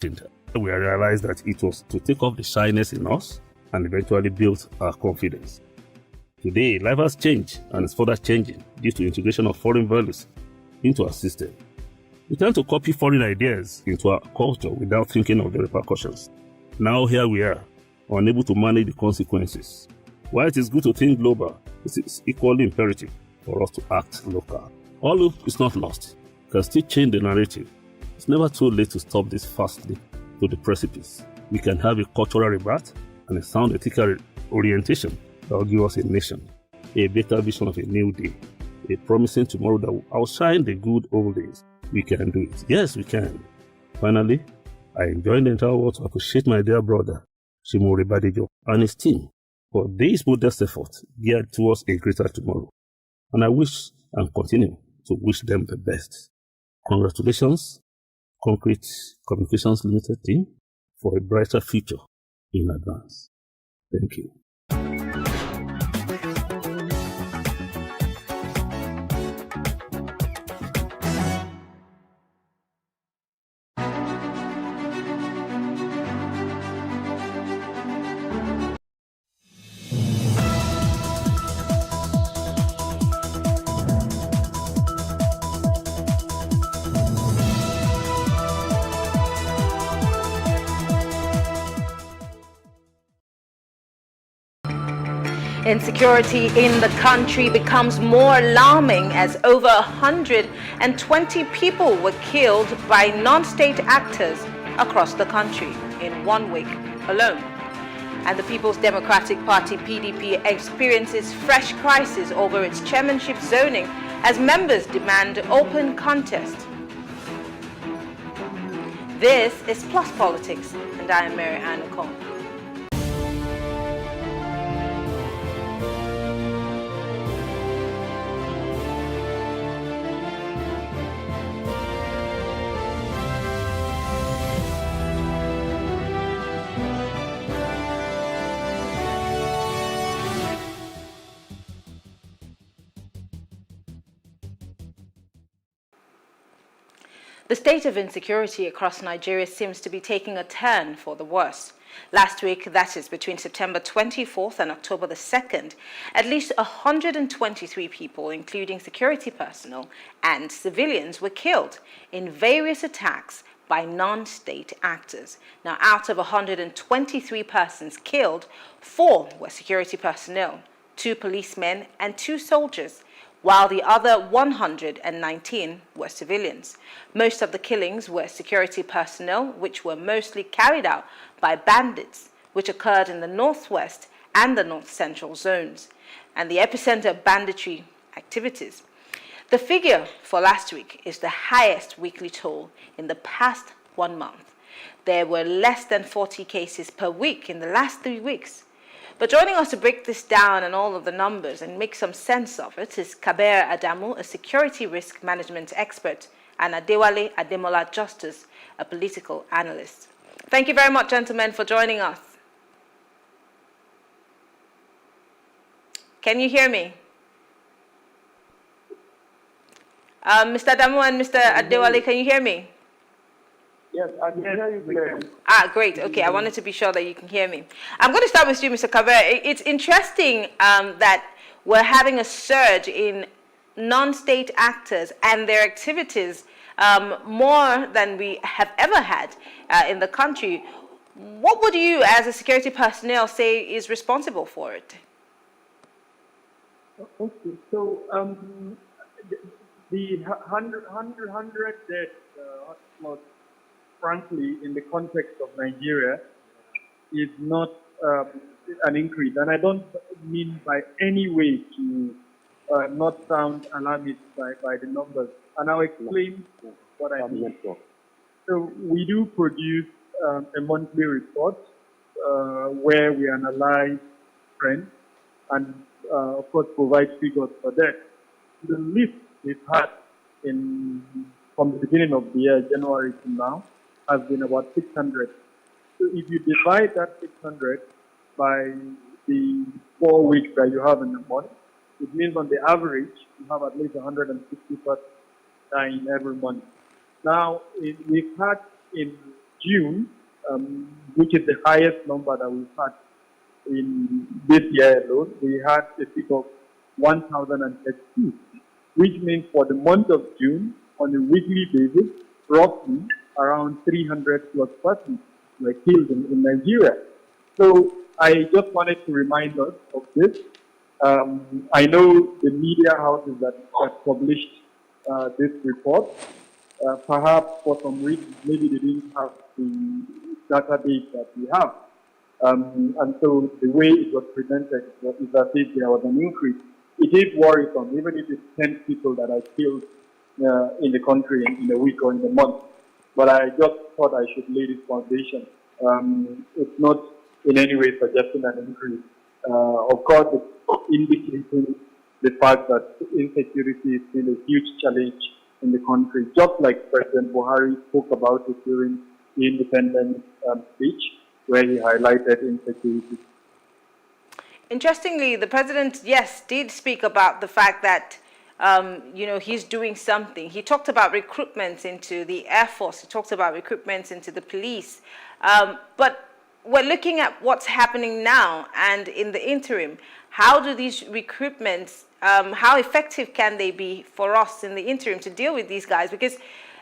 We realized that it was to take off the shyness in us and eventually build our confidence. Today, life has changed and is further changing due to integration of foreign values into our system. We tend to copy foreign ideas into our culture without thinking of the repercussions. Now here we are, unable to manage the consequences. While it is good to think global, it is equally imperative for us to act local. All hope is not lost. We can still change the narrative. It's never too late to stop this fastly to the precipice. We can have a cultural rebirth and a sound ethical orientation that will give us a nation, a better vision of a new day, a promising tomorrow that will outshine the good old days. We can do it. Yes, we can. Finally, I enjoined the entire world to appreciate my dear brother, Shimori Badejo, and his team for this modest effort geared towards a greater tomorrow. And I wish and continue to wish them the best. Congratulations, Concrete Communications Limited team, for a brighter future in advance. Thank you. Insecurity in the country becomes more alarming as over 120 people were killed by non-state actors across the country in 1 week alone. And the People's Democratic Party (PDP) experiences fresh crisis over its chairmanship zoning as members demand open contest. This is Plus Politics, and I am Mary Ann Okon. The state of insecurity across Nigeria seems to be taking a turn for the worse. Last week, that is between September 24th and October the 2nd, at least 123 people, including security personnel and civilians, were killed in various attacks by non-state actors. Now, out of 123 persons killed, 4 were security personnel, 2 policemen and 2 soldiers, while the other 119 were civilians. Most of the killings were security personnel, which were mostly carried out by bandits, which occurred in the northwest and the north central zones, and the epicenter of banditry activities. The figure for last week is the highest weekly toll in the past 1 month. There were less than 40 cases per week in the last 3 weeks. But joining us to break this down and all of the numbers and make some sense of it is Kabir Adamu, a security risk management expert, and Adewale Ademola Justice, a political analyst. Thank you very much, gentlemen, for joining us. Can you hear me? Mr. Adamu and Mr. Adewale, can you hear me? Yes, I can hear you clearly. Great. Okay, I wanted to be sure that you can hear me. I'm going to start with you, Mr. Kabir. It's interesting that we're having a surge in non-state actors and their activities more than we have ever had in the country. What would you, as a security personnel, say is responsible for it? Okay, so the 100 that was, frankly, in the context of Nigeria, is not an increase. And I don't mean by any way to not sound alarmist by the numbers. And I'll explain what I mean. So we do produce a monthly report where we analyze trends and, of course, provide figures for that. The list we've had from the beginning of the year, January to now, has been about 600. So if you divide that 600 by the 4 weeks that you have in the month, it means on the average, you have at least 160 persons dying every month. Now, we've had in June, which is the highest number that we've had in this year alone, we had a peak of 1,032, which means for the month of June, on a weekly basis, roughly around 300 plus persons were killed in Nigeria. So I just wanted to remind us of this. I know the media houses that published this report, perhaps for some reason, maybe they didn't have the database that we have. And so the way it was presented is as if there was an increase. It is worrisome, even if it's 10 people that are killed in the country in a week or in a month. But I just thought I should lay this foundation. It's not in any way suggesting an increase. Of course, it's indicating the fact that insecurity is still a huge challenge in the country, just like President Buhari spoke about it during the independence speech, where he highlighted insecurity. Interestingly, the president, yes, did speak about the fact that, he's doing something. He talked about recruitment into the Air Force. He talked about recruitment into the police. But we're looking at what's happening now, and in the interim, how do these recruitments, how effective can they be for us in the interim to deal with these guys? Because,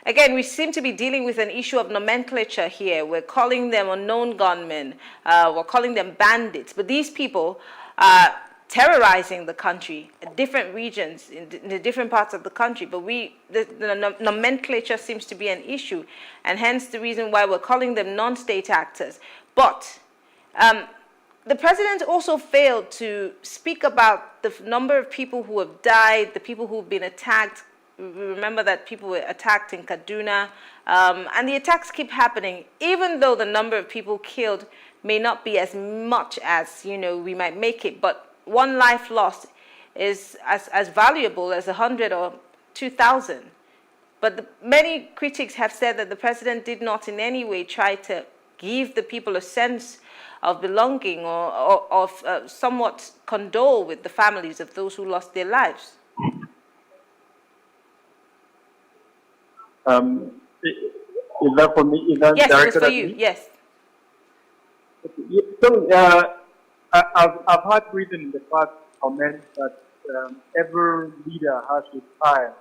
again, we seem to be dealing with an issue of nomenclature here. We're calling them unknown gunmen. We're calling them bandits. But these people are terrorizing the country in different regions, in the different parts of the country. But the nomenclature seems to be an issue, and hence the reason why we're calling them non-state actors. But the president also failed to speak about the number of people who have died, the people who've been attacked. We remember that people were attacked in Kaduna, and the attacks keep happening, even though the number of people killed may not be as much as, we might make it. But one life lost is as valuable as 100 or 2,000. But many critics have said that the president did not in any way try to give the people a sense of belonging or somewhat condole with the families of those who lost their lives. Is that for me? Is that yes, it was for you. Me? Yes. So I've heard written in the past comments that every leader has his style.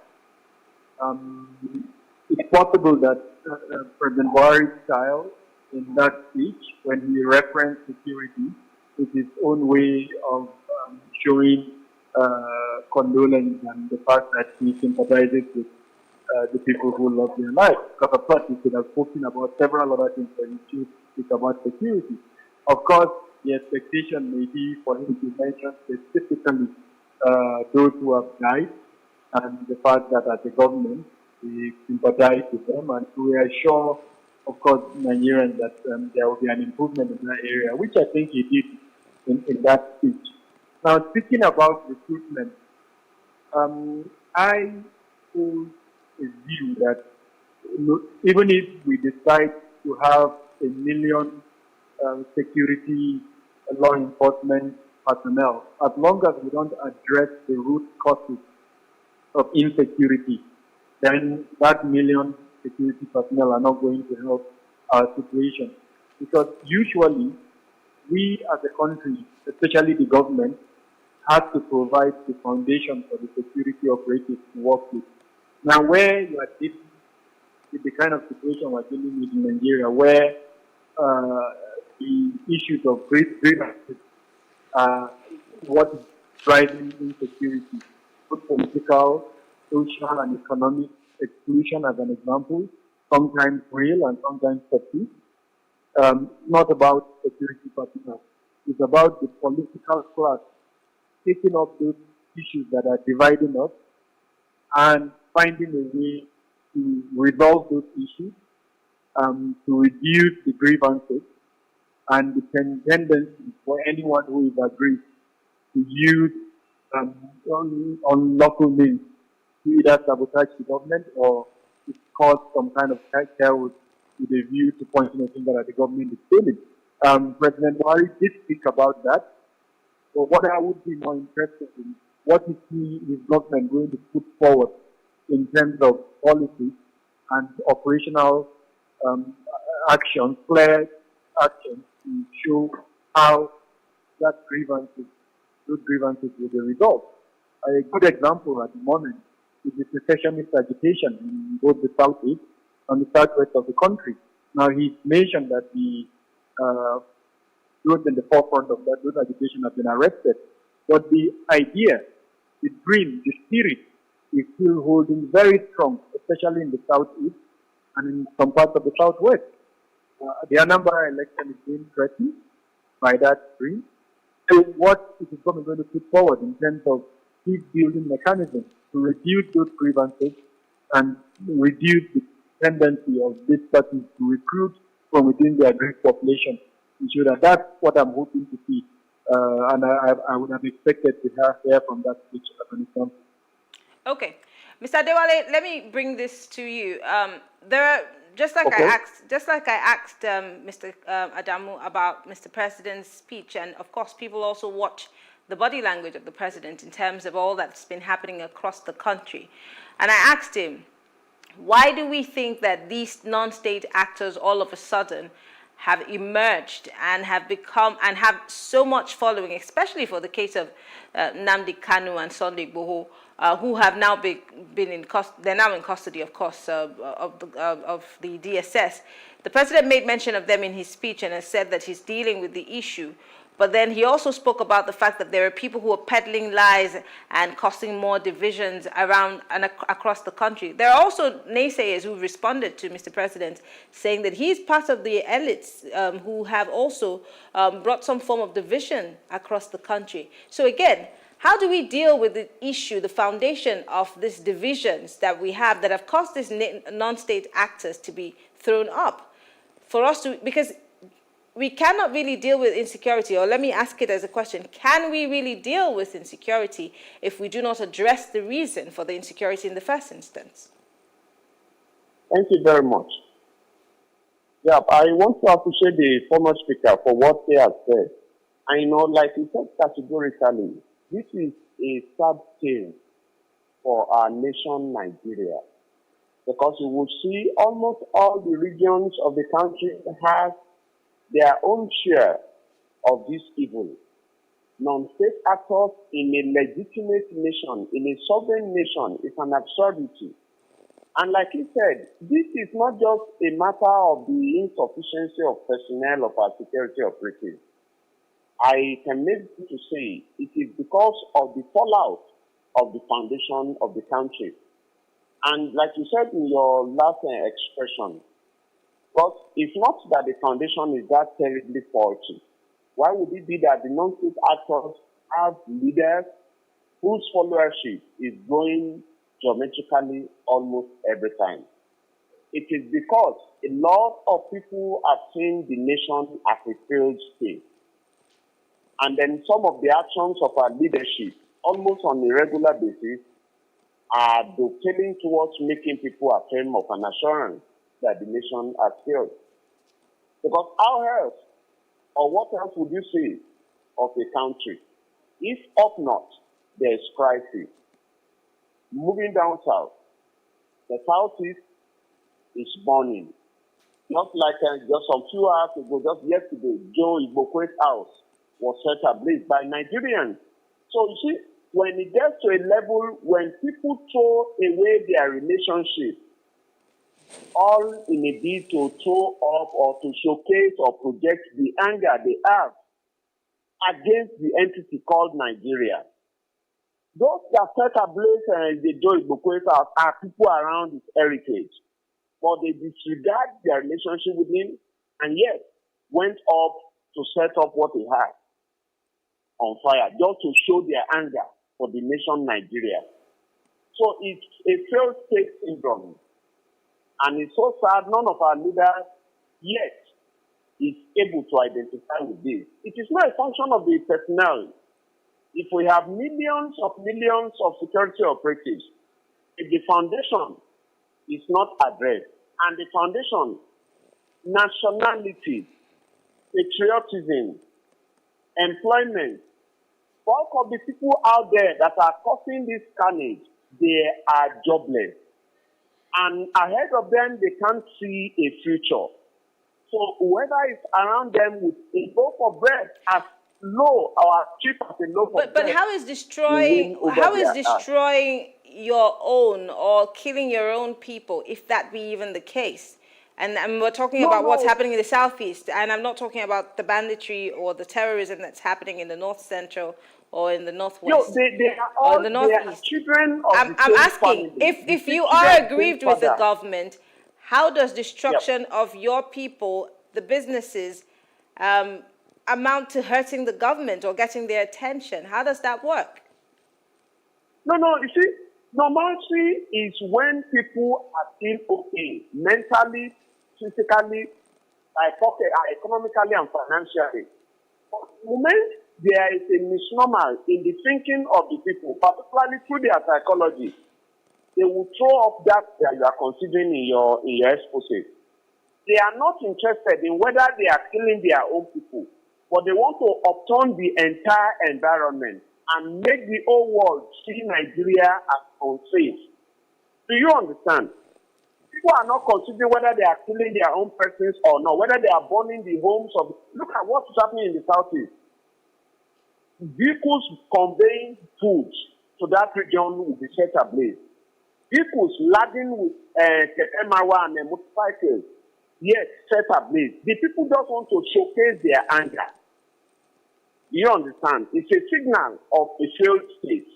It's possible that President Buhari's style in that speech, when he referenced security, is his own way of showing condolence and the fact that he sympathizes with the people who lost their lives. Because of course he could have spoken about several other things, but he chose to speak about security. Of course, the expectation may be for him to mention specifically those who have died, and the fact that as a government we sympathize with them, and we are sure, of course, Nigerians that there will be an improvement in that area, which I think he did in that speech. Now, speaking about recruitment, I hold a view that even if we decide to have 1 million security law enforcement personnel, as long as we don't address the root causes of insecurity, then that 1 million security personnel are not going to help our situation. Because usually, we as a country, especially the government, has to provide the foundation for the security operatives to work with. Now, where you are dealing with the kind of situation we're dealing with in Nigeria, where the issues of grievances are what is driving insecurity, both political, social, and economic exclusion, as an example, sometimes real and sometimes perceived. Not about security personnel. It's about the political class taking up those issues that are dividing us and finding a way to resolve those issues, to reduce the grievances and the tendency for anyone who is aggrieved to use unlawful means to either sabotage the government or to cause some kind of chaos with a view to pointing a finger at the government is failing. President Buhari did speak about that. So what I would be more interested in, what is his government going to put forward in terms of policy and operational actions, clear actions to show how those grievances will be resolved. A good example at the moment is the secessionist agitation in both the southeast and the southwest of the country. Now, he mentioned that those in the forefront of those agitations have been arrested. But the idea, the dream, the spirit is still holding very strong, especially in the southeast and in some parts of the southwest. The Anambra election is being threatened by that dream. So what is the government going to put forward in terms of peace-building mechanisms to reduce those grievances and reduce the tendency of these parties to recruit from within their great population? That's what I'm hoping to see. And I would have expected to hear from that speech as an example. Okay. Mr. Adewale, let me bring this to you. There are, just like I asked Mr. Adamu about Mr. President's speech, and of course people also watch the body language of the president in terms of all that's been happening across the country. And I asked him, why do we think that these non-state actors all of a sudden have emerged and have become and have so much following, especially for the case of Nnamdi Kanu and Sunday Igboho, who have now been in custody. They're now in custody, of course, of the DSS. The president made mention of them in his speech and has said that he's dealing with the issue. But then he also spoke about the fact that there are people who are peddling lies and causing more divisions around and across the country. There are also naysayers who responded to Mr. President saying that he's part of the elites who have also brought some form of division across the country. So again, how do we deal with the issue, the foundation of these divisions that we have that have caused these non-state actors to be thrown up? For us to, because we cannot really deal with insecurity, or let me ask it as a question, can we really deal with insecurity if we do not address the reason for the insecurity in the first instance? Thank you very much. Yeah, I want to appreciate the former speaker for what he has said. I know, like he said categorically, this is a sad thing for our nation, Nigeria, because you will see almost all the regions of the country have their own share of this evil. Non-state actors in a legitimate nation, in a sovereign nation, is an absurdity. And like he said, this is not just a matter of the insufficiency of personnel of our security operatives. I can make it to say it is because of the fallout of the foundation of the country. And like you said in your last expression, but it's not that the foundation is that terribly faulty. Why would it be that the non-state actors have leaders whose followership is growing geometrically almost every time? It is because a lot of people are seeing the nation as a failed state. And then some of the actions of our leadership, almost on a regular basis, are dovetailing towards making people affirm of an assurance that the nation has failed. Because how else, or what else would you say of a country if up north there is crisis? Moving down south, the southeast is burning. Just like just some few hours ago, just yesterday, Joe Igbokwe's house was set ablaze by Nigerians. So you see, when it gets to a level when people throw away their relationship, all in a bid to throw up or to showcase or project the anger they have against the entity called Nigeria. Those that set ablaze the Joe Igbokwe's house are people around his heritage, but they disregard their relationship with him and yet went up to set up what he had on fire, just to show their anger for the nation Nigeria. So it's a failed state syndrome. And it's so sad none of our leaders yet is able to identify with this. It is not a function of the personnel. If we have millions of security operatives, if the foundation is not addressed, and the foundation, nationality, patriotism, employment, bulk of the people out there that are causing this carnage, they are jobless. And ahead of them, they can't see a future. So whoever is around them with a loaf of bread as low or as cheap as a loaf of bread. But how is destroying your own or killing your own people, if that be even the case? And we're talking about what's happening in the southeast, and I'm not talking about the banditry or the terrorism that's happening in the north central or in the northwest. They are all or in the northeast. Children of I'm asking, if you are aggrieved with the government, how does destruction of your people, the businesses, amount to hurting the government or getting their attention? How does that work? No, you see, normalcy is when people are still okay, mentally, physically, economically, and financially. But the moment there is a misnomer in the thinking of the people, particularly through their psychology, they will throw up that you are considering in your expose. They are not interested in whether they are killing their own people, but they want to upturn the entire environment and make the whole world see Nigeria as unsafe. Do you understand? People are not considering whether they are killing their own persons or not, whether they are burning the homes of... Look at what is happening in the southeast. Vehicles conveying food to that region will be set ablaze. Vehicles laden with Marwa and motorcycles, yes, set ablaze. The people just want to showcase their anger. You understand? It's a signal of a failed state.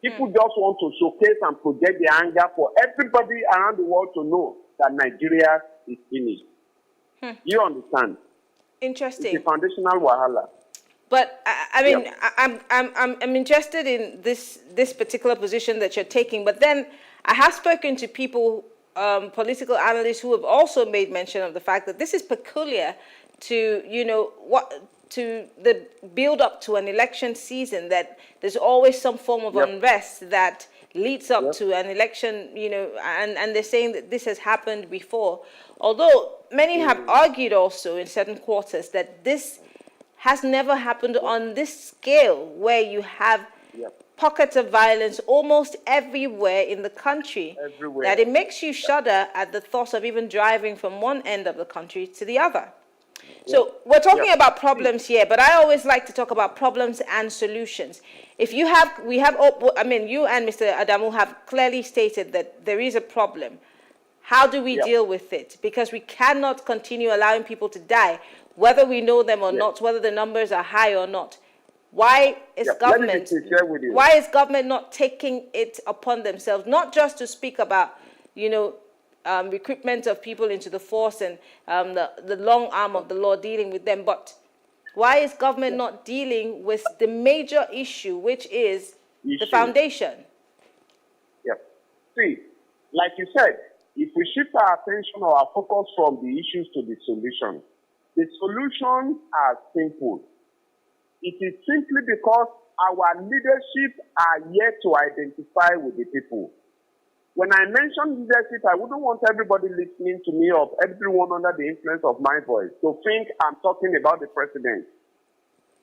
People just want to showcase and project their anger for everybody around the world to know that Nigeria is finished. You understand? Interesting. It's a foundational wahala. But I mean, I'm interested in this particular position that you're taking. But then I have spoken to people, political analysts, who have also made mention of the fact that this is peculiar to to the build up to an election season. That there's always some form of unrest that leads up to an election. And they're saying that this has happened before. Although many have argued also in certain quarters that this has never happened on this scale, where you have pockets of violence almost everywhere in the country, that it makes you shudder at the thought of even driving from one end of the country to the other. So we're talking about problems here, but I always like to talk about problems and solutions. If you have, you and Mr. Adamu have clearly stated that there is a problem. How do we deal with it? Because we cannot continue allowing people to die, whether we know them or not, whether the numbers are high or not. Why is government not taking it upon themselves, not just to speak about, recruitment of people into the force and the long arm of the law dealing with them, but why is government not dealing with the major issue, which is the foundation? See, like you said, if we shift our attention or our focus from the issues to the solution, the solutions are simple. It is simply because our leadership are yet to identify with the people. When I mention leadership, I wouldn't want everybody listening to me or everyone under the influence of my voice to think I'm talking about the president.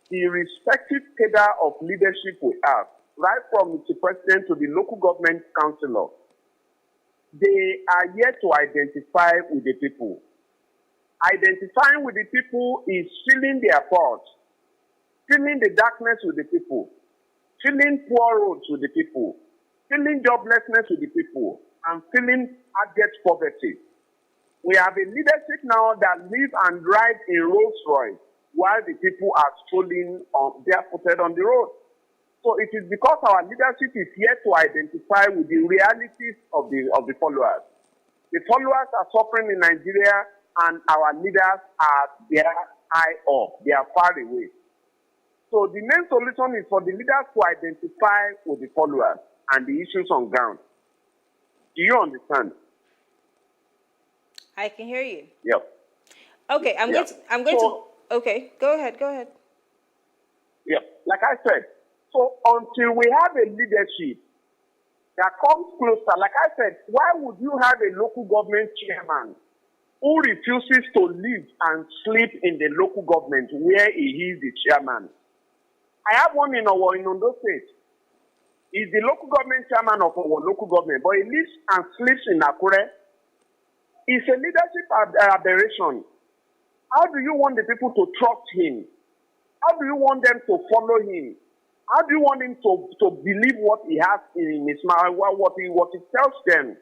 The respective cadre of leadership we have, right from the president to the local government councillor, they are yet to identify with the people. Identifying with the people is feeling their faults, feeling the darkness with the people, feeling poor roads with the people, feeling joblessness with the people, and feeling abject poverty. We have a leadership now that live and drive in Rolls Royce while the people are strolling barefooted on the road. So it is because our leadership is yet to identify with the realities of the followers. The followers are suffering in Nigeria, and our leaders are there high up. They are far away. So the main solution is for the leaders to identify with the followers and the issues on ground. Do you understand? I can hear you. Yep. Okay, I'm going to. Okay, go ahead. Yeah, like I said, so until we have a leadership that comes closer, like I said, why would you have a local government chairman who refuses to live and sleep in the local government where he is the chairman? I have one in Ondo State. He's the local government chairman of our local government, but he lives and sleeps in Akure. It's a leadership aberration. How do you want the people to trust him? How do you want them to follow him? How do you want him to believe what he has in his mind, what he tells them?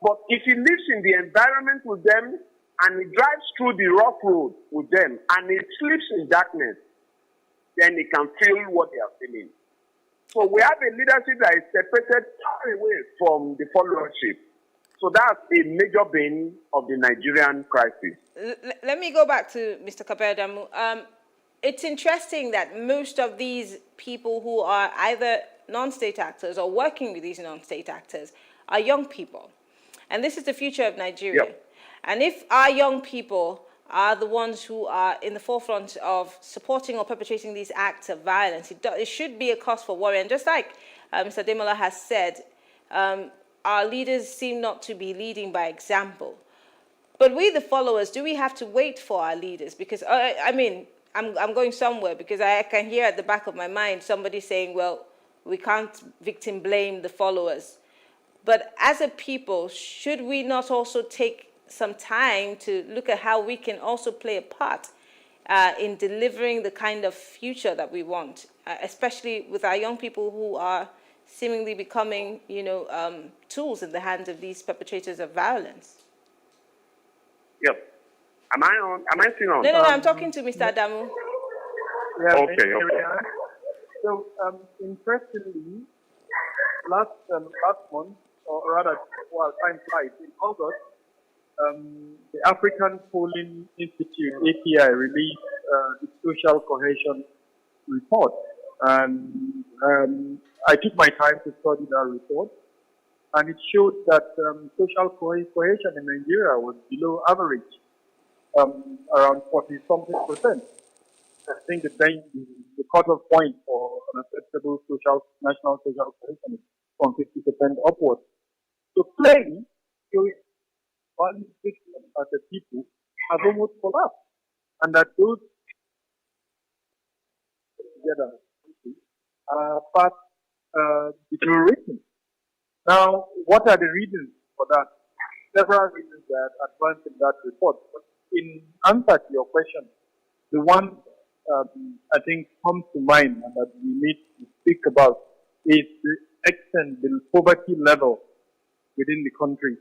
But if he lives in the environment with them and he drives through the rough road with them and he sleeps in darkness, then he can feel what they are feeling. So we have a leadership that is separated far away from the followership. So that's a major bane of the Nigerian crisis. Let me go back to Mr. Kabir-Adamu. It's interesting that most of these people who are either non-state actors or working with these non-state actors are young people. And this is the future of Nigeria. Yep. And if our young people are the ones who are in the forefront of supporting or perpetrating these acts of violence, it should be a cause for worry. And just like Mr. Demola has said, our leaders seem not to be leading by example. But we, the followers, do we have to wait for our leaders? Because, I mean, I'm going somewhere because I can hear at the back of my mind somebody saying, well, we can't victim blame the followers. But as a people, should we not also take some time to look at how we can also play a part in delivering the kind of future that we want, especially with our young people who are seemingly becoming, tools in the hands of these perpetrators of violence? Yep. Am I still on? No, I'm talking to Mr. Adamu. Yeah, Okay. So, interestingly, last month, or rather, time flies, in August, the African Polling Institute, API, released the social cohesion report. And I took my time to study that report. And it showed that social cohesion in Nigeria was below average, around 40-something%. I think the cutoff point for an acceptable national social cohesion is from 50% upwards. So clearly, value system as a people has almost collapsed, and that those together are part deteriorating. Now, what are the reasons for that? Several reasons that advanced in that report. But in answer to your question, the one I think comes to mind and that we need to speak about is the extent, the poverty level within the country.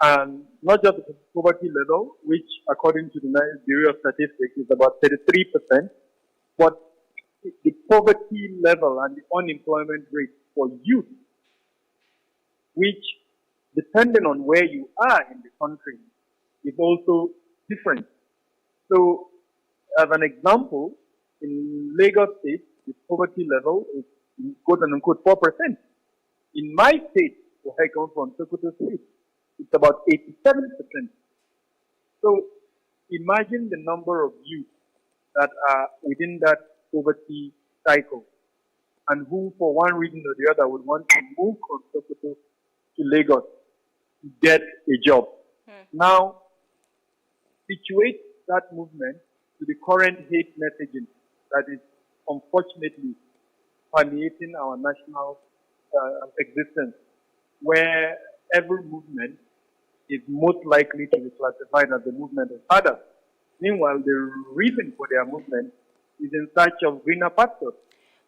And not just the poverty level, which according to the Bureau of Statistics is about 33%, but the poverty level and the unemployment rate for youth, which, depending on where you are in the country, is also different. So, as an example, in Lagos State, the poverty level is, quote unquote, 4%. In my state, where I come from, Sokoto State, it's about 87%. So, imagine the number of youth that are within that poverty cycle and who, for one reason or the other, would want to move from Sokoto to Lagos to get a job. Now, situate that movement to the current hate messaging that is unfortunately permeating our national existence, where every movement is most likely to be classified as a movement of others. Meanwhile, the reason for their movement is in search of greener pastures.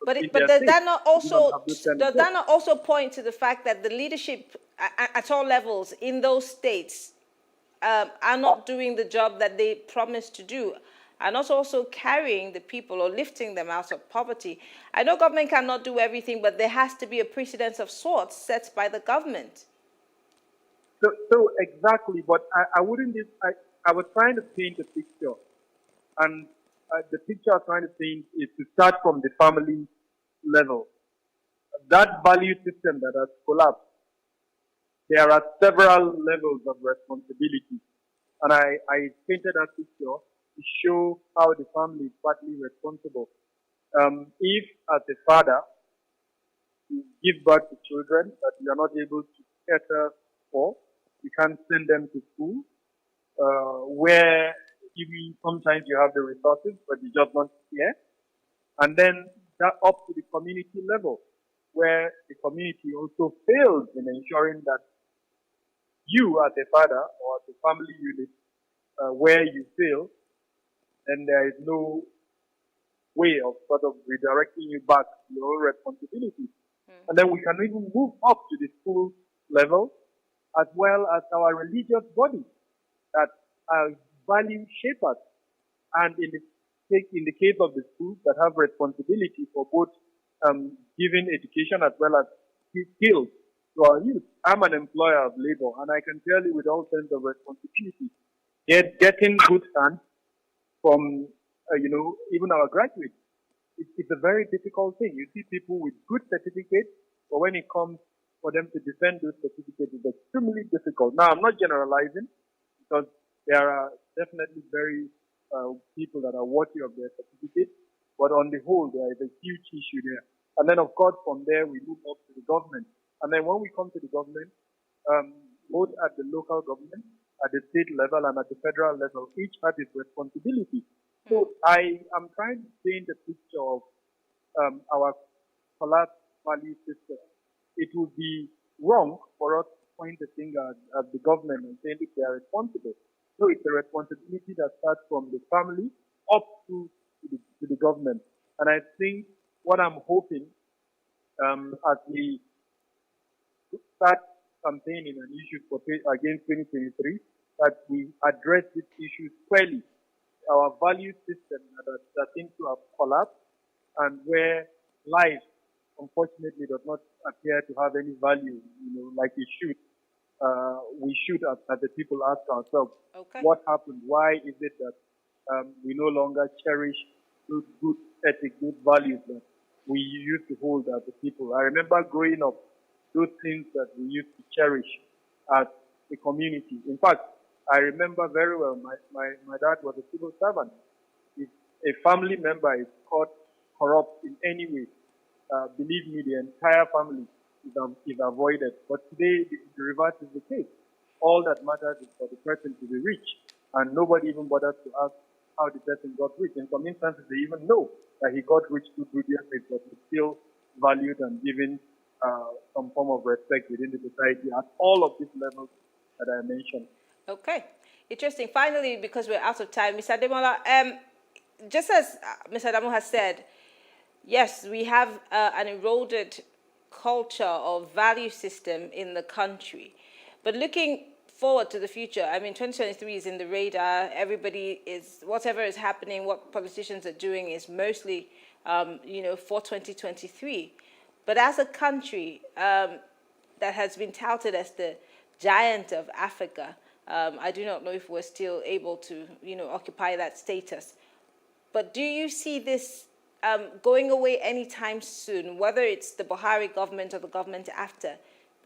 But does that not also point to the fact that the leadership at all levels in those states are not doing the job that they promised to do, are not also carrying the people or lifting them out of poverty? I know government cannot do everything, but there has to be a precedence of sorts set by the government. So exactly, but I wouldn't. I was trying to paint a picture, and the picture I was trying to paint is to start from the family level. That value system that has collapsed, there are several levels of responsibility. And I painted that picture to show how the family is partly responsible. If, as a father, you give birth to children that you are not able to cater for, you can't send them to school, where even sometimes you have the resources, but you just not care. And then that up to the community level, where the community also fails in ensuring that you as a father or as a family unit, where you fail, then there is no way of sort of redirecting you back to your own responsibilities. And then we can even move up to the school level, as well as our religious bodies that are value shapers. And in the case of the schools that have responsibility for both giving education as well as skills to our youth. I'm an employer of labor, and I can tell you with all sense of responsibility, getting good hands from, even our graduates, it's a very difficult thing. You see people with good certificates, but when it comes for them to defend those certificates, it's extremely difficult. Now, I'm not generalizing, because there are definitely very people that are worthy of their certificates, but on the whole, there is a huge issue there. And then, of course, from there, we move up to the government. And then when we come to the government, both at the local government, at the state level, and at the federal level, each has its responsibility. So I am trying to paint a picture of our collapsed value system. It would be wrong for us to point the finger at the government and say that they are responsible. No, it's a responsibility that starts from the family up to the government. And I think what I'm hoping as we start campaigning an issue against 2023, that we address these issues squarely. Our value system that seems to have collapsed, and where life, unfortunately, does not appear to have any value, like it should. We should, as the people, ask ourselves, what happened? Why is it that we no longer cherish those good ethics, good values that we used to hold as the people? I remember growing up, those things that we used to cherish as a community. In fact, I remember very well, my dad was a civil servant. If a family member is caught corrupt in any way, believe me, the entire family is avoided. But today, the reverse is the case. All that matters is for the person to be rich, and nobody even bothers to ask how the person got rich. In some instances, they even know that he got rich through previous ways, but he's still valued and given some form of respect within the society at all of these levels that I mentioned. Okay, interesting. Finally, because we're out of time, Mr. Ademola, just as Mr. Adamu has said, yes, we have an eroded culture of value system in the country. But looking forward to the future, I mean, 2023 is in the radar. Everybody is, whatever is happening, what politicians are doing is mostly, for 2023. But as a country that has been touted as the giant of Africa, I do not know if we're still able to, occupy that status. But do you see this going away anytime soon, whether it's the Buhari government or the government after?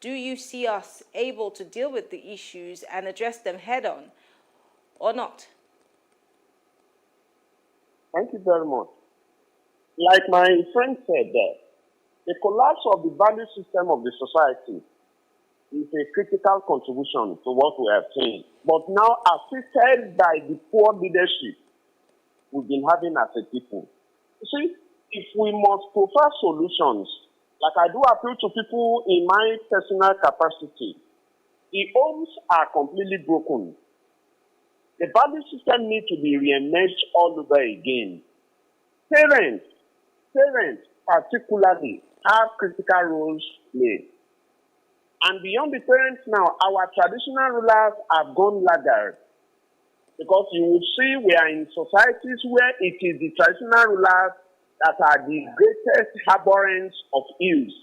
Do you see us able to deal with the issues and address them head on or not? Thank you very much. Like my friend said, the collapse of the value system of the society is a critical contribution to what we have seen. But now, assisted by the poor leadership we've been having as a people. You see, if we must prefer solutions, like I do appeal to people in my personal capacity, the homes are completely broken. The value system needs to be re-emerged all over again. Parents particularly have critical roles to play. And beyond the parents now, our traditional rulers have gone laggard. Because you will see we are in societies where it is the traditional rulers that are the greatest harborers of ills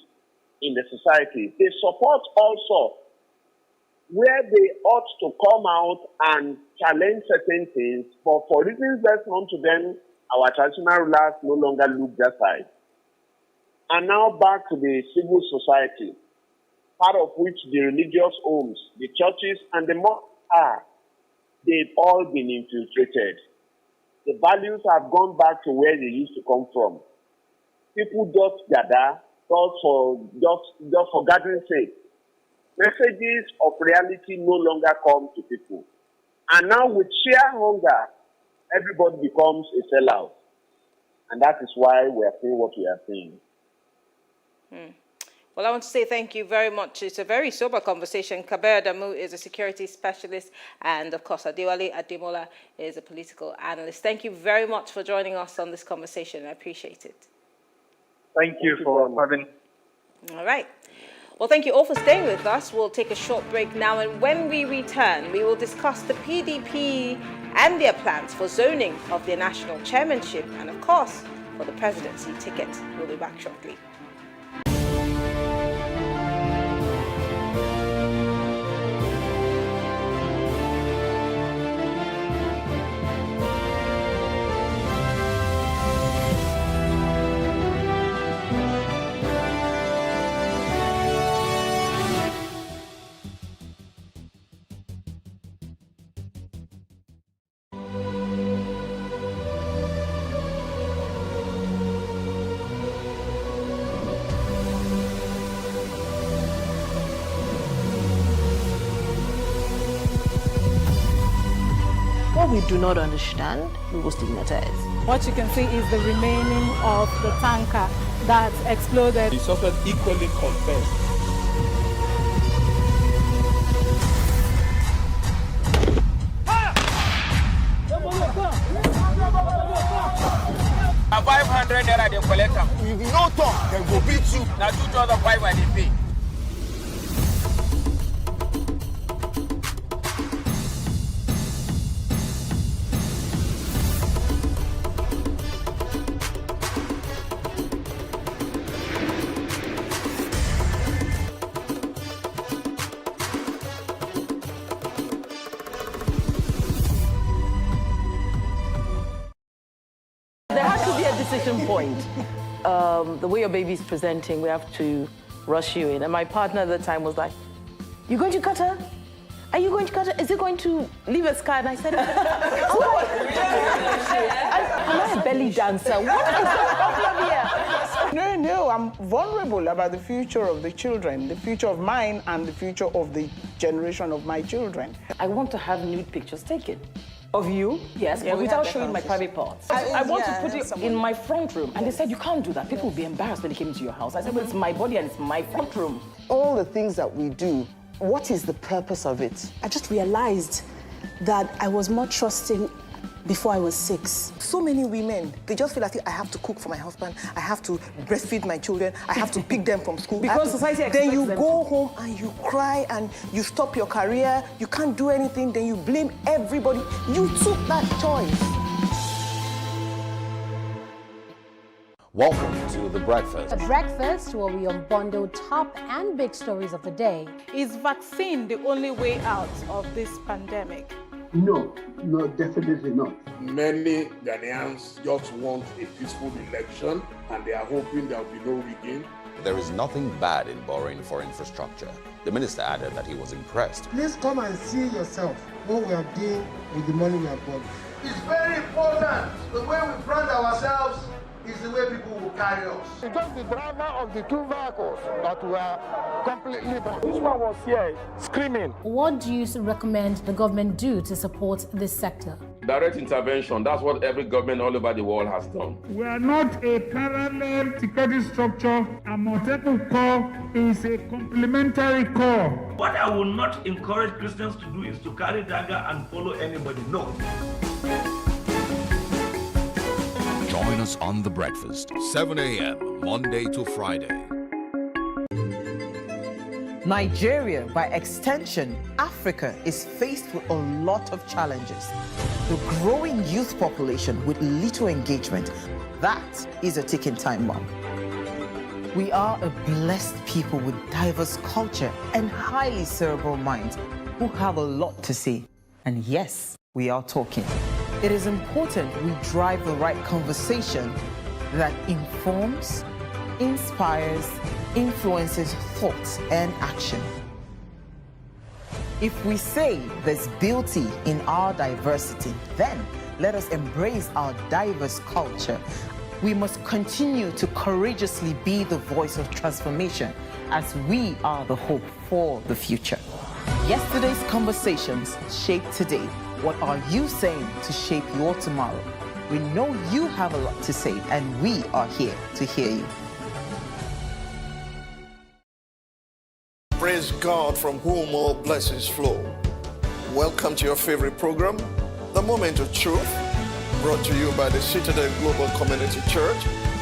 in the society. They support also where they ought to come out and challenge certain things, but for reasons best known to them, our traditional rulers no longer look that side. And now back to the civil society, part of which the religious homes, the churches, and the mosques are. They've all been infiltrated. The values have gone back to where they used to come from. People just gather, just for gathering's sake. Messages of reality no longer come to people. And now with sheer hunger, everybody becomes a sellout. And that is why we are seeing what we are seeing. Well, Well, I want to say thank you very much. It's a very sober conversation. Kabir Adamu is a security specialist, and of course, Adewale Ademola is a political analyst. Thank you very much for joining us on this conversation. I appreciate it. Thank you for having. All right. Well, thank you all for staying with us. We'll take a short break now, and when we return, we will discuss the PDP and their plans for zoning of their national chairmanship and, of course, for the presidency ticket. We'll be back shortly. What we do not understand, we will stigmatize. What you can see is the remaining of the tanker that exploded. The suspect equally confessed. A 500 naira they collect them. If you no talk, then go beat you. Now 2,500 they pay. There has to be a decision point. The way your baby is presenting, we have to rush you in. And my partner at the time was like, "You going to cut her? Are you going to cut her? Is it going to leave a scar?" And I said, "What? Am I a belly dancer? What is the problem here?" No, I'm vulnerable about the future of the children, the future of mine and the future of the generation of my children. I want to have nude pictures taken. Of you? Yes, Yeah, but we without had that showing my private parts. I want to put it in my front room. And they said, "You can't do that. People will be embarrassed when they came into your house." I said, "Well, it's my body and it's my front room." All the things that we do, what is the purpose of it? I just realized that I was more trusting before I was 6. So many women, they just feel like I have to cook for my husband, I have to breastfeed my children, I have to pick them from school. Because society expects Then you them go to. home and you cry and you stop your career, you can't do anything, then you blame everybody. You took that choice. Welcome to The Breakfast. A breakfast where we unbundle top and big stories of the day. Is vaccine the only way out of this pandemic? No, definitely not. Many Ghanaians just want a peaceful election and they are hoping there will be no rigging. There is nothing bad in borrowing for infrastructure. The minister added that he was impressed. Please come and see yourself what we are doing with the money we have borrowed. It's very important. The way we brand ourselves is the way people will carry us. It's just the driver of the 2 vehicles that were completely burned. This one was here screaming. What do you recommend the government do to support this sector? Direct intervention, that's what every government all over the world has done. We are not a parallel security structure. A Moteco core is a complementary core. What I will not encourage Christians to do is to carry dagger and follow anybody. No. Join us on The Breakfast, 7 a.m., Monday to Friday. Nigeria, by extension, Africa, is faced with a lot of challenges. The growing youth population with little engagement, that is a ticking time bomb. We are a blessed people with diverse culture and highly cerebral minds who have a lot to say. And yes, we are talking. It is important we drive the right conversation that informs, inspires, influences thoughts and action. If we say there's beauty in our diversity, then let us embrace our diverse culture. We must continue to courageously be the voice of transformation as we are the hope for the future. Yesterday's conversations shape today. What are you saying to shape your tomorrow? We know you have a lot to say, and we are here to hear you. is God from whom all blessings flow. Welcome to your favorite program, The Moment of Truth, brought to you by the Citadel Global Community Church.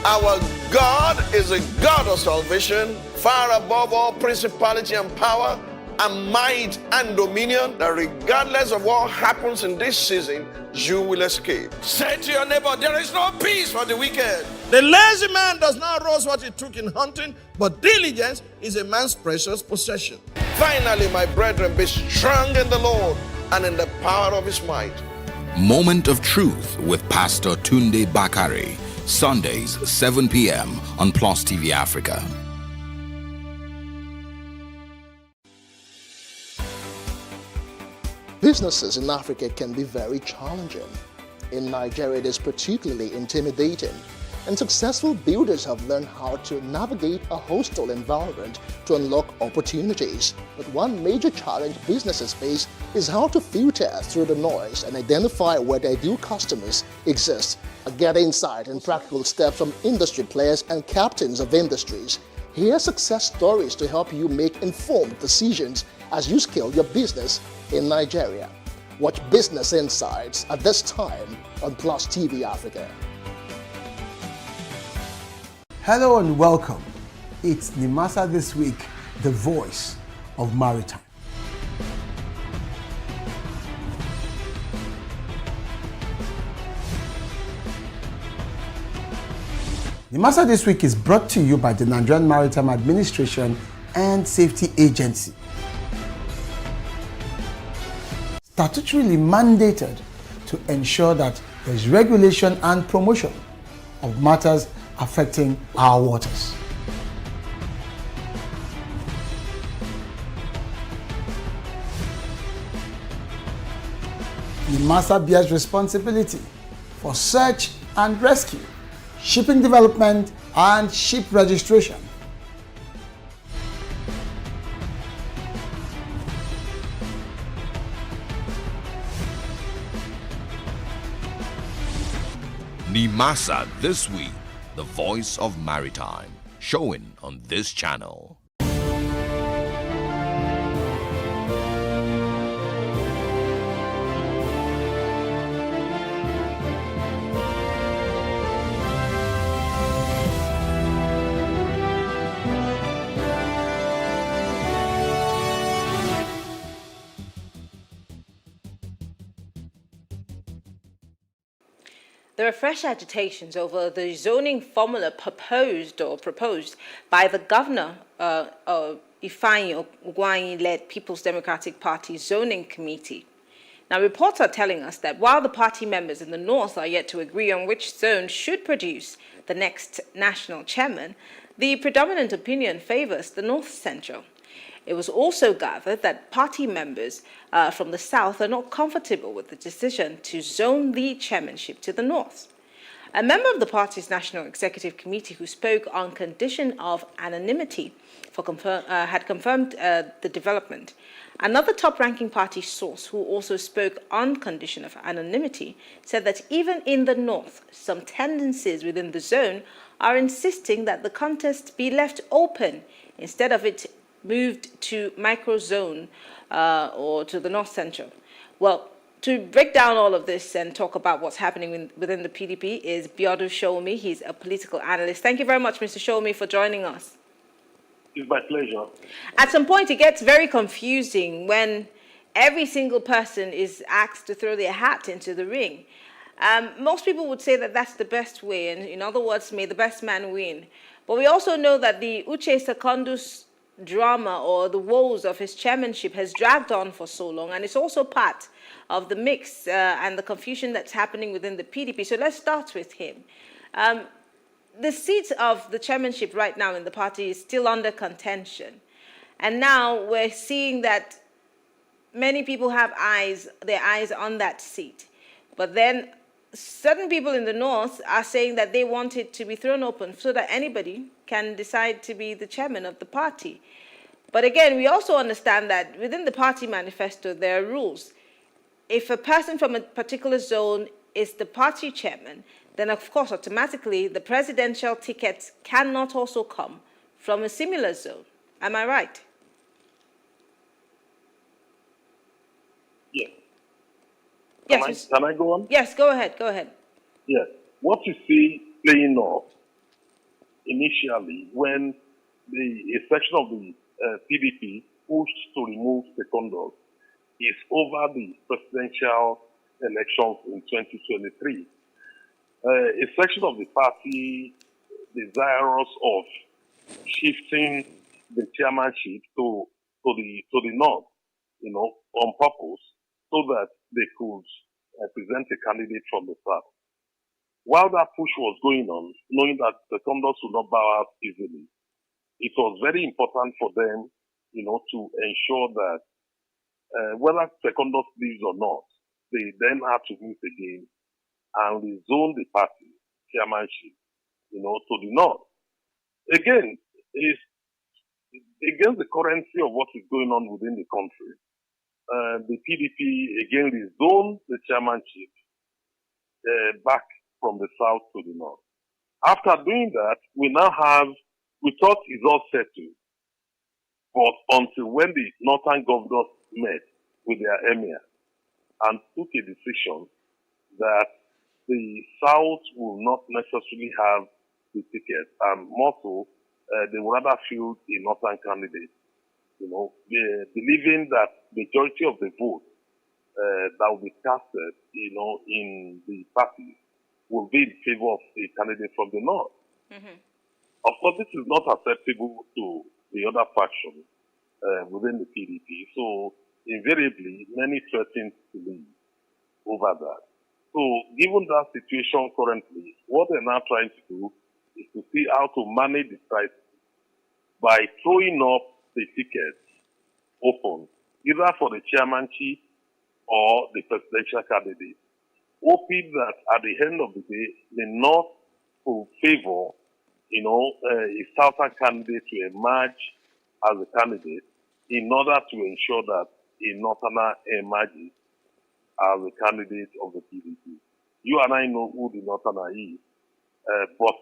Our God is a God of salvation, far above all principality and power, and might and dominion, that regardless of what happens in this season, you will escape. Say to your neighbor, there is no peace for the wicked. The lazy man does not roast what he took in hunting, but diligence is a man's precious possession. Finally, my brethren, be strong in the Lord and in the power of his might. Moment of Truth with Pastor Tunde Bakare. Sundays, 7 p.m. on PlusTvAfrica. Businesses in Africa can be very challenging. In Nigeria, it is particularly intimidating, and successful builders have learned how to navigate a hostile environment to unlock opportunities. But one major challenge businesses face is how to filter through the noise and identify where their ideal customers exist. Get insight and practical steps from industry players and captains of industries. Hear success stories to help you make informed decisions as you scale your business in Nigeria. Watch Business Insights at this time on PlusTvAfrica. Hello and welcome. It's Nimasa This Week, the voice of maritime. Nimasa This Week is brought to you by the Nigerian Maritime Administration and Safety Agency. Statutorily mandated to ensure that there is regulation and promotion of matters affecting our waters. NIMASA bears responsibility for search and rescue, shipping development, and ship registration. NIMASA This Week, the voice of maritime, showing on this channel. There are fresh agitations over the zoning formula proposed by the governor of Ifeanyi Ugwuanyi-led People's Democratic Party Zoning Committee. Now, reports are telling us that while the party members in the north are yet to agree on which zone should produce the next national chairman, the predominant opinion favors the North Central. It was also gathered that party members from the south are not comfortable with the decision to zone the chairmanship to the north. A member of the party's National Executive Committee who spoke on condition of anonymity had confirmed the development. Another top-ranking party source who also spoke on condition of anonymity said that even in the north, some tendencies within the zone are insisting that the contest be left open instead of it moved to microzone or to the North Central. Well, to break down all of this and talk about what's happening within the PDP is Biodu Shomi. He's a political analyst. Thank you very much, Mr. Shomi, for joining us. It's my pleasure. At some point, it gets very confusing when every single person is asked to throw their hat into the ring. Most people would say that that's the best way, and in other words, may the best man win. But we also know that the Uche Secondus drama or the woes of his chairmanship has dragged on for so long, and it's also part of the mix and the confusion that's happening within the PDP. So let's start with him. The seat of the chairmanship right now in the party is still under contention, and now we're seeing that many people have their eyes on that seat, but then certain people in the north are saying that they want it to be thrown open so that anybody can decide to be the chairman of the party. But again, we also understand that within the party manifesto, there are rules. If a person from a particular zone is the party chairman, then of course, automatically, the presidential ticket cannot also come from a similar zone. Am I right? Yes. Can I go on? Yes, go ahead. Go ahead. Yes. What you see playing off initially when a section of the PDP pushed to remove secondals is over the presidential elections in 2023. A section of the party desirous of shifting the chairmanship to the north, on purpose, so that they could present a candidate from the south. While that push was going on, knowing that the secondals would not bow out easily, it was very important for them, to ensure that whether secondals leaves or not, they then had to meet again and rezone the party chairmanship, to the north. Again, it's against the currency of what is going on within the country. The PDP again rezoned the chairmanship back from the south to the north. After doing that, we thought it's all settled. But until when the northern governors met with their emir and took a decision that the south will not necessarily have the ticket, and more so, they would rather field a northern candidate, believing that majority of the vote that will be casted, in the party will be in favor of a candidate from the north. Of course, this is not acceptable to the other faction within the PDP. So, invariably, many threaten to leave over that. So, given that situation currently, what they're now trying to do is to see how to manage the crisis by throwing up the tickets open, either for the chairmanship or the presidential candidate, hoping that at the end of the day, the North will favor, a southern candidate to emerge as a candidate in order to ensure that a northerner emerges as a candidate of the PDP. You and I know who the northerner is, but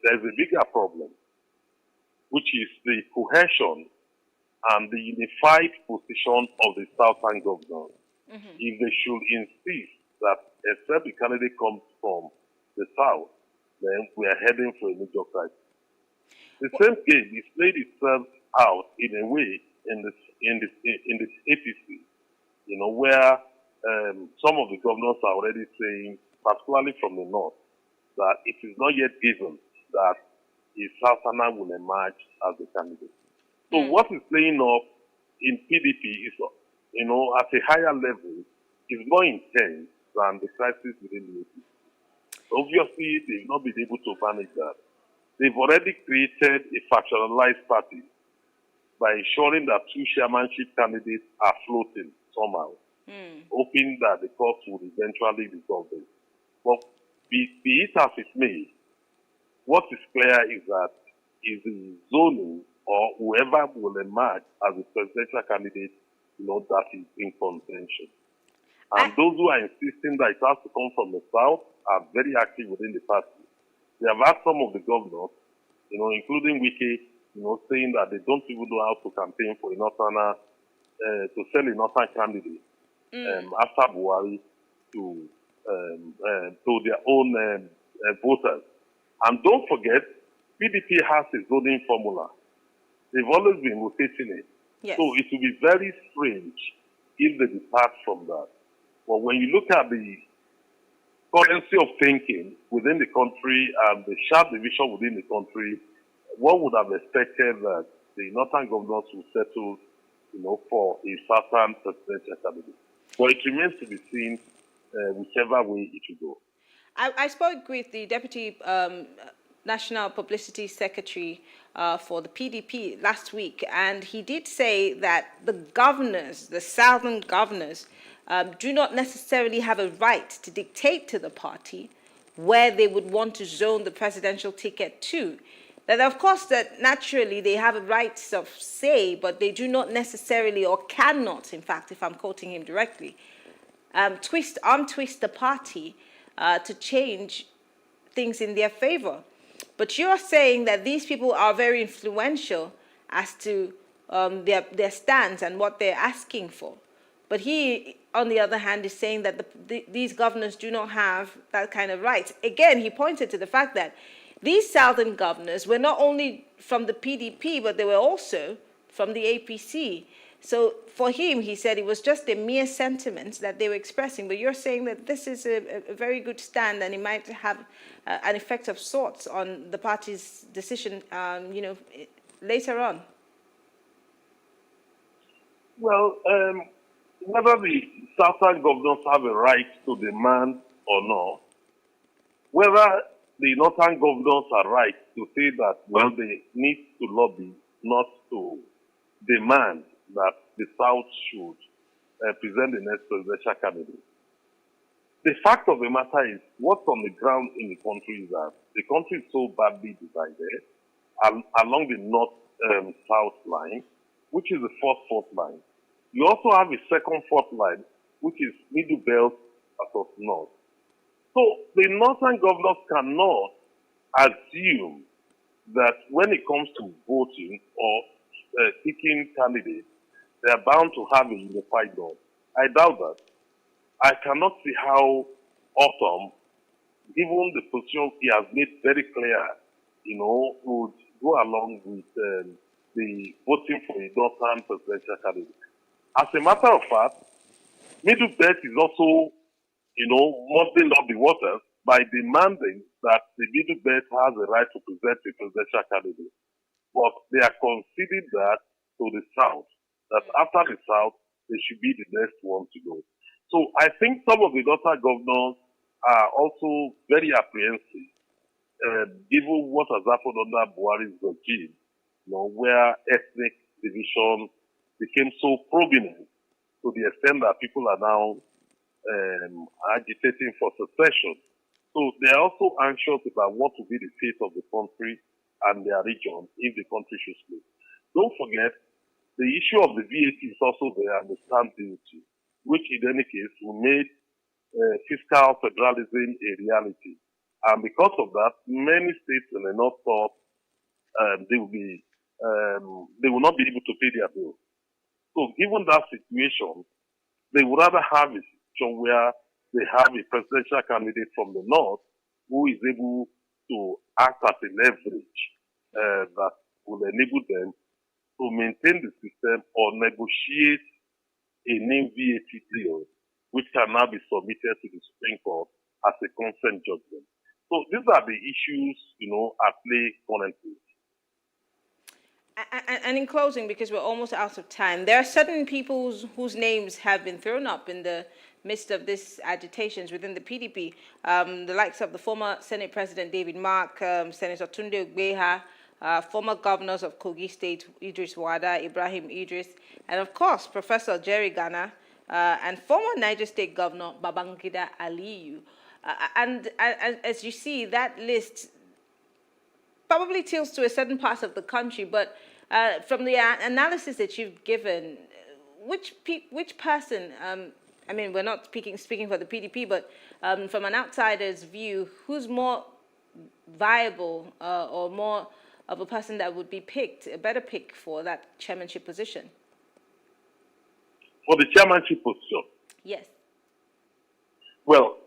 there's a bigger problem, which is the cohesion and the unified position of the southern governors. If they should insist that except the candidate comes from the south, then we are heading for a major crisis. The same game is played itself out in a way in the APC, where some of the governors are already saying, particularly from the north, that it is not yet given that a southerner will emerge as a candidate. So what is playing up in PDP is, at a higher level, is more intense than the crisis within the APC. Obviously, they've not been able to manage that. They've already created a factionalized party by ensuring that two chairmanship candidates are floating somehow, hoping that the court will eventually resolve it. But be it as it may, what is clear is that is the zoning or whoever will emerge as a presidential candidate, that is in contention. And those who are insisting that it has to come from the south are very active within the party. They have asked some of the governors, including Wike, saying that they don't even know how to campaign for a northerner, to sell a northern candidate after Buhari to their own voters. And don't forget, PDP has a zoning formula. They've always been rotating it. Yes. So it will be very strange if they depart from that. But when you look at the currency of thinking within the country and the sharp division within the country, one would have expected that the northern governors will settle, for a southern presidential candidate. But it remains to be seen whichever way it will go. I spoke with the Deputy National Publicity Secretary for the PDP last week, and he did say that the governors, the southern governors, do not necessarily have a right to dictate to the party where they would want to zone the presidential ticket to. That of course that naturally they have a right of say, but they do not necessarily or cannot, in fact, if I'm quoting him directly, untwist the party to change things in their favor. But you're saying that these people are very influential as to their stands and what they're asking for. But he, on the other hand, is saying that these governors do not have that kind of right. Again, he pointed to the fact that these southern governors were not only from the PDP, but they were also from the APC. So for him, he said it was just a mere sentiment that they were expressing. But you're saying that this is a very good stand, and it might have an effect of sorts on the party's decision, later on. Well, whether the southern governors have a right to demand or not, whether the northern governors are right to say that, well, they need to lobby, not to demand that the South should present the next presidential candidate. The fact of the matter is, what's on the ground in the country is that the country is so badly divided along the north-south line, which is the first fault line. You also have a second fault line, which is middle belt versus north. So the northern governors cannot assume that when it comes to voting or picking candidates, they are bound to have a unified north. I doubt that. I cannot see how Autumn, given the position he has made very clear, would go along with the voting for a northern presidential candidate. As a matter of fact, Middle Belt is also, muddling up the waters by demanding that the Middle Belt has the right to present a presidential candidate. But they are conceding that to the South, that after the South, they should be the next one to go. So I think some of the northern governors are also very apprehensive, given what has happened under Buhari's regime, where ethnic division became so prominent to the extent that people are now agitating for secession. So they are also anxious about what will be the fate of the country and their region if the country should split. Don't forget, the issue of the VAT is also there and the stamp duty, which in any case will make fiscal federalism a reality. And because of that, many states in the North thought they will not be able to pay their bills. So given that situation, they would rather have a situation where they have a presidential candidate from the North who is able to act as a leverage that will enable them to maintain the system or negotiate a new VAT deal, which can now be submitted to the Supreme Court as a consent judgment. So these are the issues, at play currently. And in closing, because we're almost out of time, there are certain people whose names have been thrown up in the midst of these agitations within the PDP. The likes of the former Senate President David Mark, Senator Tunde Ogbeha, former governors of Kogi State, Idris Wada, Ibrahim Idris, and of course, Professor Jerry Gana, and former Niger State Governor Babangida Aliyu. And as you see, that list probably tilts to a certain part of the country, but from the analysis that you've given, which person, I mean, we're not speaking for the PDP, but from an outsider's view, who's more viable or more of a person that would be picked, a better pick for that chairmanship position? For the chairmanship position? Yes. Well,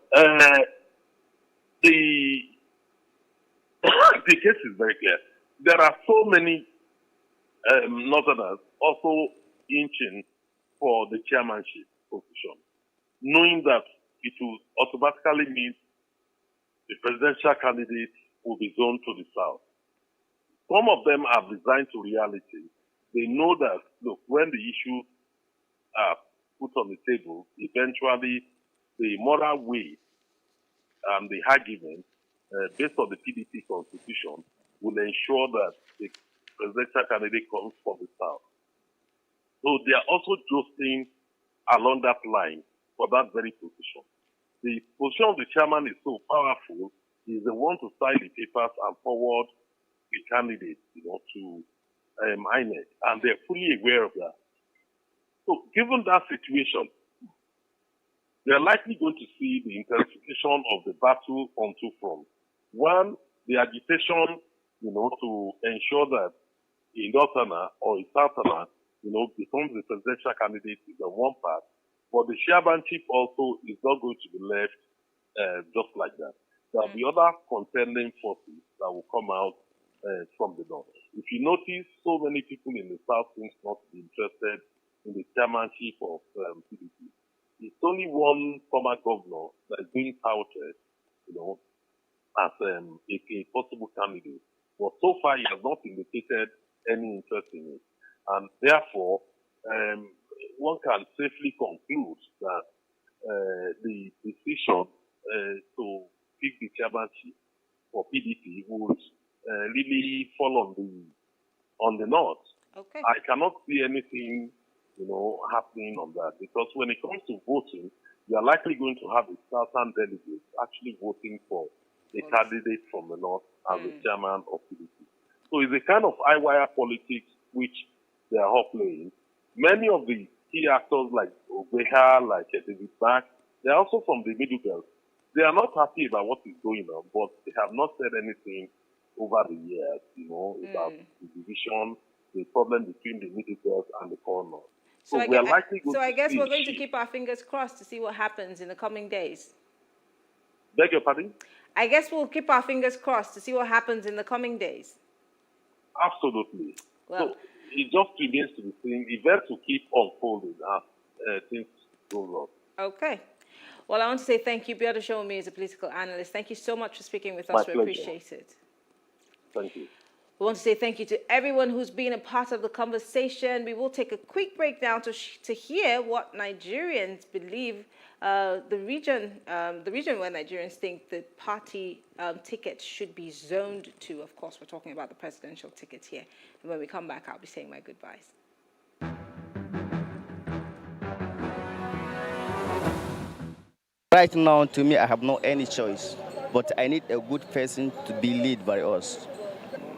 the case is very clear. There are so many Northerners also inching for the chairmanship position, knowing that it will automatically mean the presidential candidate will be zoned to the South. Some of them have resigned to reality. They know that, look, when the issues are put on the table, eventually the moral weight and the argument based on the PDP constitution will ensure that the presidential candidate comes from the South. So they are also jostling along that line for that very position. The position of the chairman is so powerful, he's the one to sign the papers and forward the candidate, to INEC, and they're fully aware of that. So given that situation, they're likely going to see the intensification of the battle on two fronts. One, the agitation, to ensure that a Northerner or a Southerner, becomes the presidential candidate is on one part. But the chairman chief also is not going to be left just like that. There will be other contending forces that will come out from the north. If you notice, so many people in the south seem not to be interested in the chairmanship of PDP. It's only one former governor that is being touted, as a possible candidate. But so far, he has not indicated any interest in it. And therefore, one can safely conclude that the decision to pick the chairmanship for PDP would really fall on the north. Okay. I cannot see anything, happening on that, because when it comes to voting, you are likely going to have 1,000 delegates actually voting for a candidate from the north as the chairman of PDP. So it's a kind of high-wire politics which they are all playing. Many of the key actors like Obeha, like David Back, they are also from the Middle Belt. They are not happy about what is going on, but they have not said anything over the years, about the division, the problem between the Middle Belt and the core north. So we are likely going I guess to we're going to keep our fingers crossed to see what happens in the coming days. Beg your pardon? I guess we'll keep our fingers crossed to see what happens in the coming days. Absolutely. Well, so it just remains to be seen. Events will keep unfolding as things go on. Okay. Well, I want to say thank you, Biodun Shomi, as a political analyst. Thank you so much for speaking with us. My We pleasure. appreciate it. Thank you. We want to say thank you to everyone who's been a part of the conversation. We will take a quick break now to hear what Nigerians believe the region where Nigerians think the party ticket should be zoned to. Of course, we're talking about the presidential ticket here. And when we come back, I'll be saying my goodbyes. Right now, to me, I have no any choice, but I need a good person to be led by us.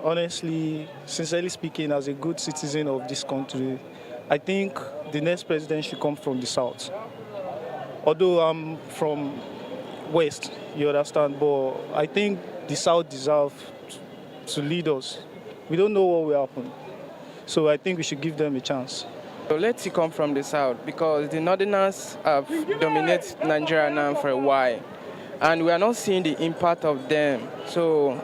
Honestly, sincerely speaking, as a good citizen of this country, I think the next president should come from the south. Although I'm from west, you understand, but I think the south deserves to lead us. We don't know what will happen, so I think we should give them a chance. So let's come from the south, because the northerners have dominated Nigeria now for a while, and we are not seeing the impact of them. So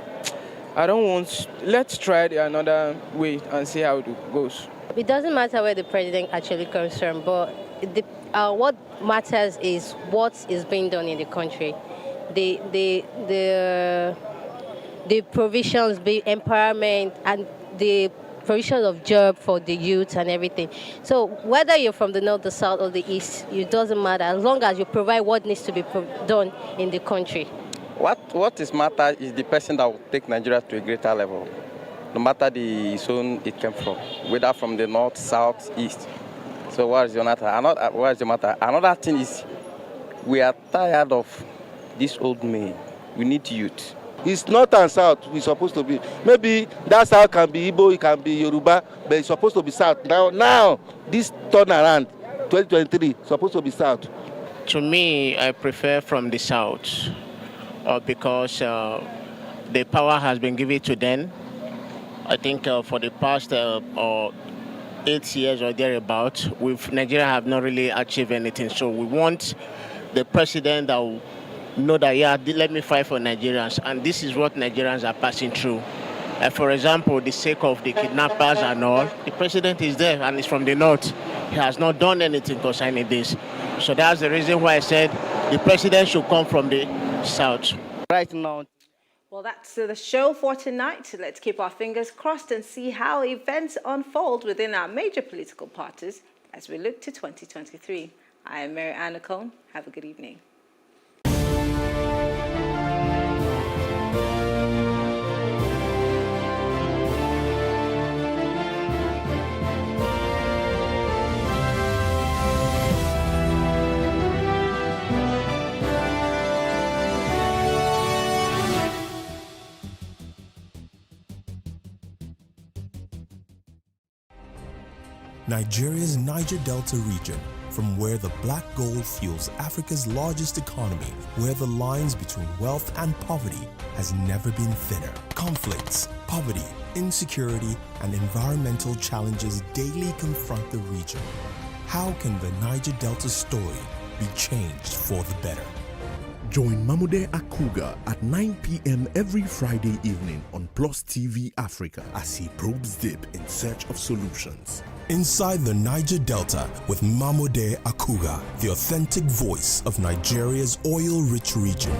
I don't want. Let's try another way and see how it goes. It doesn't matter where the president actually comes from, but what matters is what is being done in the country. The provisions, the empowerment, and the provision of job for the youth and everything. So whether you're from the north, the south, or the east, it doesn't matter as long as you provide what needs to be done in the country. What is matter is the person that will take Nigeria to a greater level, no matter the zone it came from, whether from the north, south, east. So what is the matter? What is the matter? Another thing is we are tired of this old man. We need youth. It's north and south we're supposed to be. Maybe that south can be Igbo, it can be Yoruba, but it's supposed to be south. Now this turnaround, 2023, supposed to be south. To me, I prefer from the south because the power has been given to them. I think for the past 8 years or thereabout, Nigeria have not really achieved anything. So we want the president that will know that, yeah, let me fight for Nigerians. And this is what Nigerians are passing through. For example, the sake of the kidnappers and all, the president is there and is from the north. He has not done anything concerning this. So that's the reason why I said the president should come from the south. Right now. Well, that's the show for tonight. Let's keep our fingers crossed and see how events unfold within our major political parties as we look to 2023. I am Mary Anna Cohn. Have a good evening. Nigeria's Niger Delta region, from where the black gold fuels Africa's largest economy, where the lines between wealth and poverty has never been thinner. Conflicts, poverty, insecurity, and environmental challenges daily confront the region. How can the Niger Delta story be changed for the better? Join Mamude Akuga at 9 p.m. every Friday evening on PlusTvAfrica as he probes deep in search of solutions. Inside the Niger Delta with Mamude Akuga, the authentic voice of Nigeria's oil-rich region.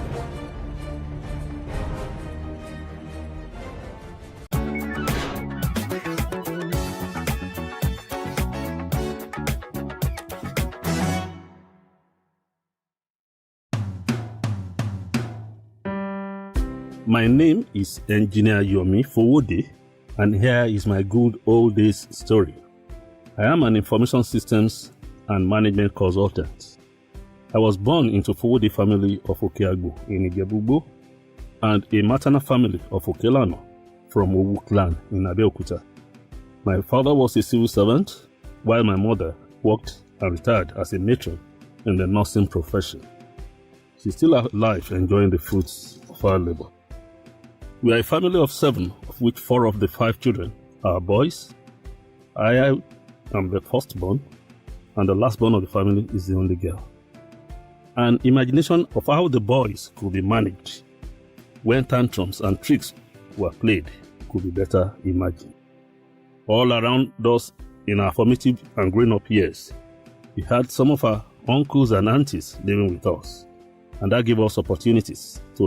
My name is Engineer Yomi Fowode, and here is my good old days story. I am an information systems and management consultant. I was born into Fowode family of Okeagbo in Ijebu and a maternal family of Okelano from Owu clan in Abeokuta. My father was a civil servant, while my mother worked and retired as a matron in the nursing profession. She's still alive, enjoying the fruits of her labor. We are a family of 7, of which 4 of the 5 children are boys. I am the firstborn, and the lastborn of the family is the only girl. An imagination of how the boys could be managed when tantrums and tricks were played could be better imagined. All around us in our formative and growing-up years, we had some of our uncles and aunties living with us, and that gave us opportunities to